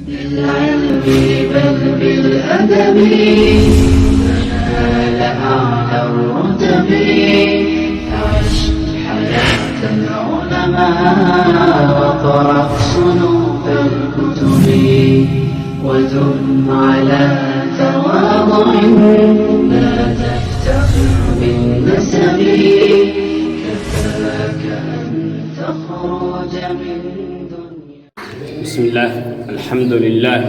بالعلم بل بالأدب تنال أعلى الرتب عش حياة العلماء وقرأ صنوف الكتب ودم على تواضع لا تفتخر بالنسب كفاك أن تخرج من دنيا. بسم الله الحمد لله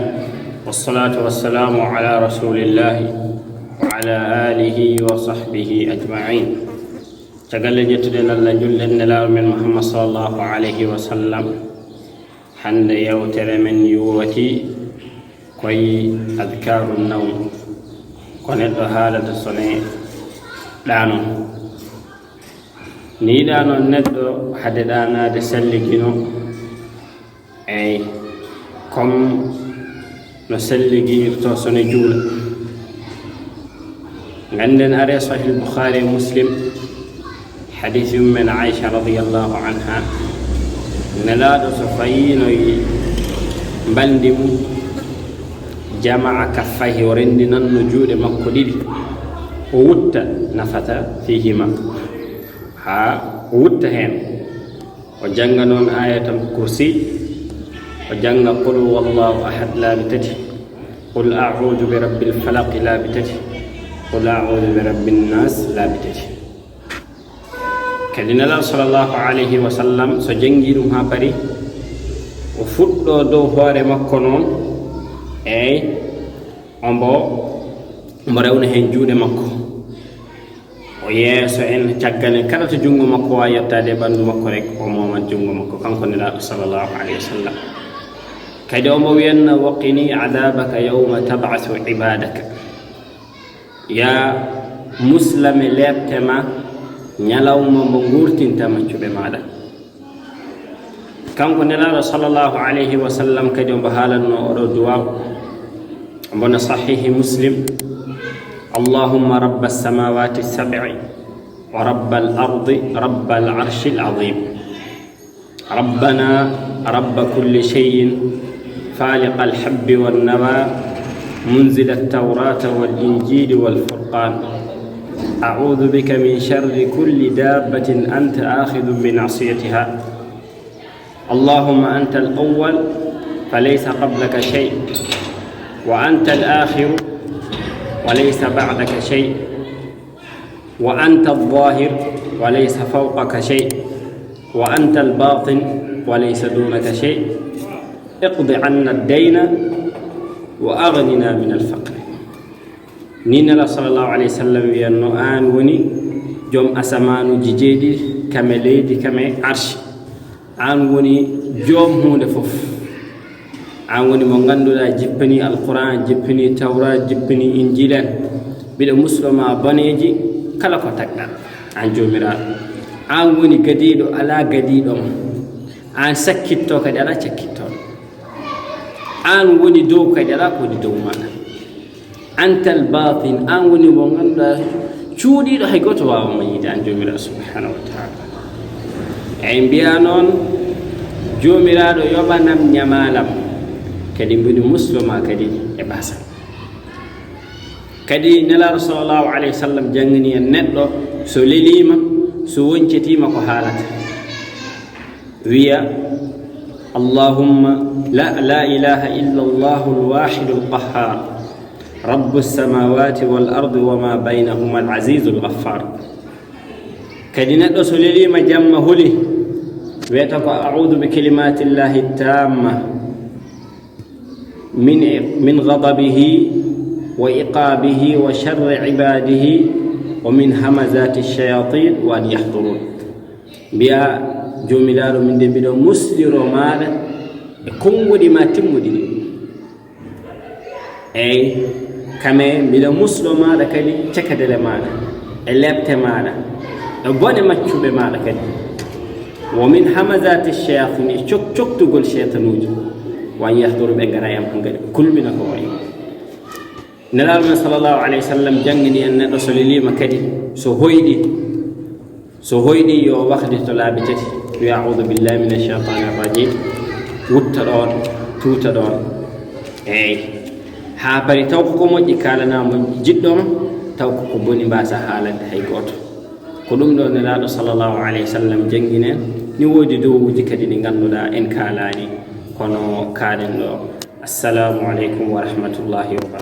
والصلاة والسلام على رسول الله وعلى آله وصحبه أجمعين. تقال جتدنا اللجل النلال من محمد صلى الله عليه وسلم حند يوتر من يوتي كوي أذكار النوم كونت حالة الصنع دانو ni dano neddo hade danade salligino ay comme no salligirto sone juula ganden are sahih bukhari muslim hadith min aisha radiyallahu anha nalado so fayino bandimu jamaa kaffayhi rendi nanno juude makko didi o wutta nafata fihima ha wutta hen o janga non ayatul kursi o janga qul wallahu ahad la bitati qul a'udhu bi rabbil falaq la bitati qul a'udhu bi rabbin nas la bitati kadina sallallahu alayhi wa sallam so jangi dum ha bari o fuddo do hoore makko non ey ombo rewna hen juude makko o yeeso en ciaggane kala to jungo makko wa yettade bandu makko rek o moman jungo makko kanko nela sallallahu alayhi wa sallam kadi omo wiyanna waqini adabaka yawma tab'athu ibadaka ya muslime leptema nyalawma mo ngurtintama cube maada kanko nela sallallahu alayhi wa sallam kadi o halanno odo duwa bona sahih muslim اللهم رب السماوات السبع ورب الأرض رب العرش العظيم ربنا رب كل شيء فالق الحب والنوى منزل التوراة والإنجيل والفرقان أعوذ بك من شر كل دابة أنت آخذ بناصيتها اللهم أنت الأول فليس قبلك شيء وأنت الآخر وليس بعدك شيء وأنت الظاهر وليس فوقك شيء وأنت الباطن وليس دونك شيء اقض عنا الدين وأغننا من الفقر نينا صلى الله عليه وسلم يانو آن وني جوم أسمانو جيجيدي كما ليدي كما عرش آن وني جوم هون فوف an woni mo ganduɗa jippini alquran jippini tawra jippini injilen biɗa muslima boneji kala ko tagɗa an jomiraɗo an woni gadiɗo ala gadiɗoma an sakkitto kadi ala cakkittoɗo an woni dow kadi ala ko woni dow maɗa antal batin an woni mo ganduɗa cuuɗiɗo hay goto wawama yiide an jomiraɗo subhanahu wa taala eyi mbiya noon jomiraɗo yoɓanam ñamalam kadi mbini muslima kadi e basa kadi nelaɗo sallallahu alayhi wa sallam jangani en neɗɗo so lelima so woncetima ko haalata wiya allahumma la ilaha illa allahu alwahidu alqahhar rabbu samawati wal ardi wama baynahuma alazizu alghaffar kadi neɗɗo so lelima jamma holi wiyata ko a'udhu bi kalimati llahi tamma من غضبه وإقابه وشر عباده ومن همزات الشياطين وأن يحضرون بيا جوميلارو من دبيدو مسلرو مالا كونغودي ما تمودي أي كما بيدو مسلو مالا كدي تكدل مالا اللبت مالا بوني ما تشوب مالا كدي ومن همزات الشياطين شك تقول شيطانوجي وأن يحضر بأجرايام هنجر كل من قوي نلال صلى الله عليه وسلم جنني أن رسول الله مكدي سهويدي يو وخد تلابتي ويعوذ بالله من الشيطان الرجيم وترون توترون ha bari taw ko moƴƴi kalanamo jiɗɗo ma taw ko boni mbasa haalande hay goto ko ɗum ɗo nelaɗo sallllahu alayhi wa sallam jangguinen ni woodi dowuji kadi ɗi ganduɗa en kalani kono kaalen ɗo. Assalamu aleykum wa rahmatullahi wa barakatuh.